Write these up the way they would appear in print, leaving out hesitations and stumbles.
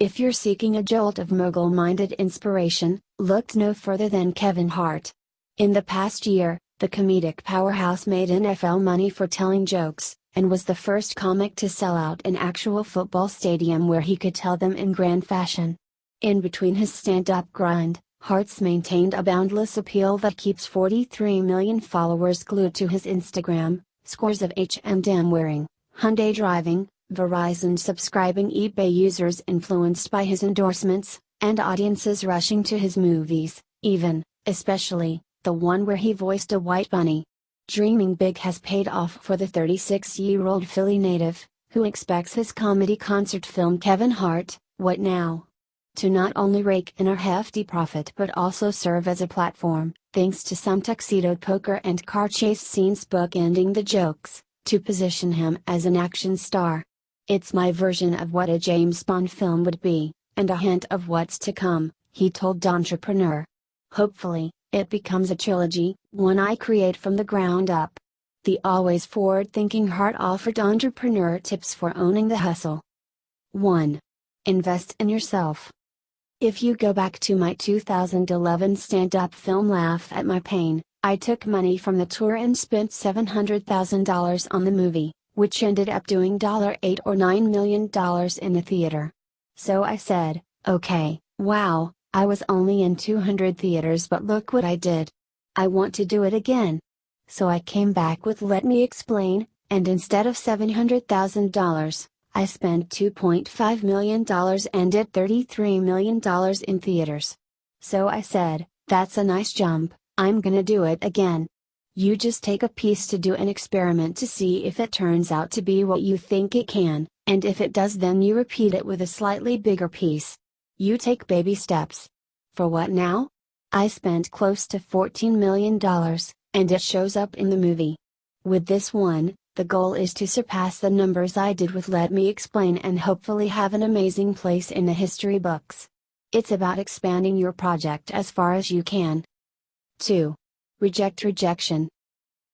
If you're seeking a jolt of mogul-minded inspiration, look no further than Kevin Hart. In the past year, the comedic powerhouse made NFL money for telling jokes, and was the first comic to sell out an actual football stadium where he could tell them in grand fashion. In between his stand-up grind, Hart's maintained a boundless appeal that keeps 43 million followers glued to his Instagram, scores of H&M wearing, Hyundai driving, Verizon subscribing eBay users influenced by his endorsements, and audiences rushing to his movies, especially, the one where he voiced a white bunny. Dreaming big has paid off for the 36-year-old Philly native, who expects his comedy concert film Kevin Hart, What Now? To not only rake in a hefty profit but also serve as a platform, thanks to some tuxedo poker and car chase scenes bookending the jokes, to position him as an action star. It's my version of what a James Bond film would be, and a hint of what's to come, he told Entrepreneur. Hopefully, it becomes a trilogy, one I create from the ground up. The always forward-thinking Hart offered Entrepreneur tips for owning the hustle. 1. Invest in yourself. If you go back to my 2011 stand-up film Laugh at My Pain, I took money from the tour and spent $700,000 on the movie, which ended up doing $8 or $9 million in the theater. So I said, okay, wow, I was only in 200 theaters but look what I did. I want to do it again. So I came back with Let Me Explain, and instead of $700,000, I spent $2.5 million and did $33 million in theaters. So I said, that's a nice jump, I'm gonna do it again. You just take a piece to do an experiment to see if it turns out to be what you think it can, and if it does then you repeat it with a slightly bigger piece. You take baby steps. For What Now? I spent close to $14 million, and it shows up in the movie. With this one, the goal is to surpass the numbers I did with Let Me Explain and hopefully have an amazing place in the history books. It's about expanding your project as far as you can. 2. Reject rejection.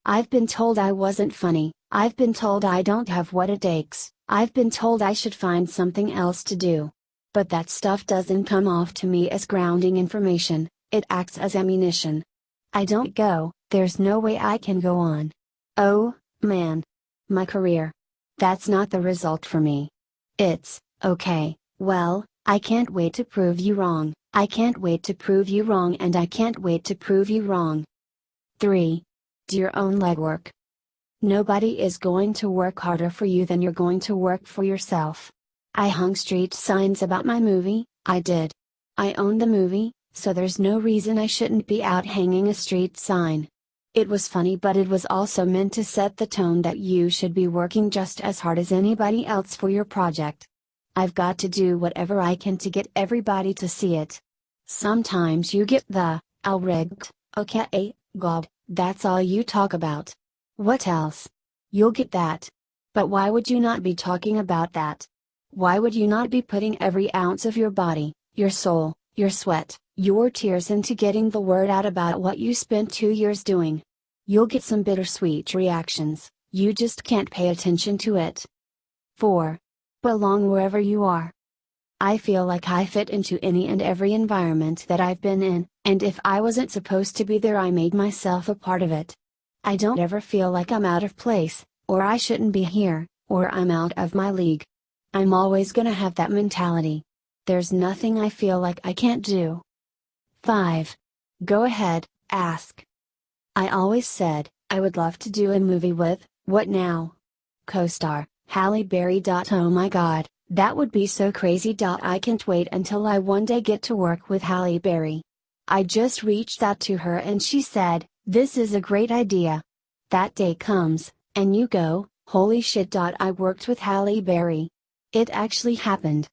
I've been told I wasn't funny, I've been told I don't have what it takes, I've been told I should find something else to do. But that stuff doesn't come off to me as grounding information, it acts as ammunition. I don't go, there's no way I can go on. Oh, man. My career. That's not the result for me. It's, okay, well, I can't wait to prove you wrong, I can't wait to prove you wrong and I can't wait to prove you wrong. 3. Do your own legwork. Nobody is going to work harder for you than you're going to work for yourself. I hung street signs about my movie, I did. I own the movie, so there's no reason I shouldn't be out hanging a street sign. It was funny but it was also meant to set the tone that you should be working just as hard as anybody else for your project. I've got to do whatever I can to get everybody to see it. Sometimes you get the, I'll rigged, okay, God, that's all you talk about. What else? You'll get that. But why would you not be talking about that? Why would you not be putting every ounce of your body, your soul, your sweat, your tears into getting the word out about what you spent 2 years doing? You'll get some bittersweet reactions, you just can't pay attention to it. 4. Belong wherever you are. I feel like I fit into any and every environment that I've been in, and if I wasn't supposed to be there I made myself a part of it. I don't ever feel like I'm out of place, or I shouldn't be here, or I'm out of my league. I'm always gonna have that mentality. There's nothing I feel like I can't do. 5. Go ahead, ask. I always said, I would love to do a movie with, What Now? Co-star, Halle Berry. Oh my god, that would be so crazy. I can't wait until I one day get to work with Halle Berry. I just reached out to her and she said, this is a great idea. That day comes, and you go, holy shit. I worked with Halle Berry. It actually happened.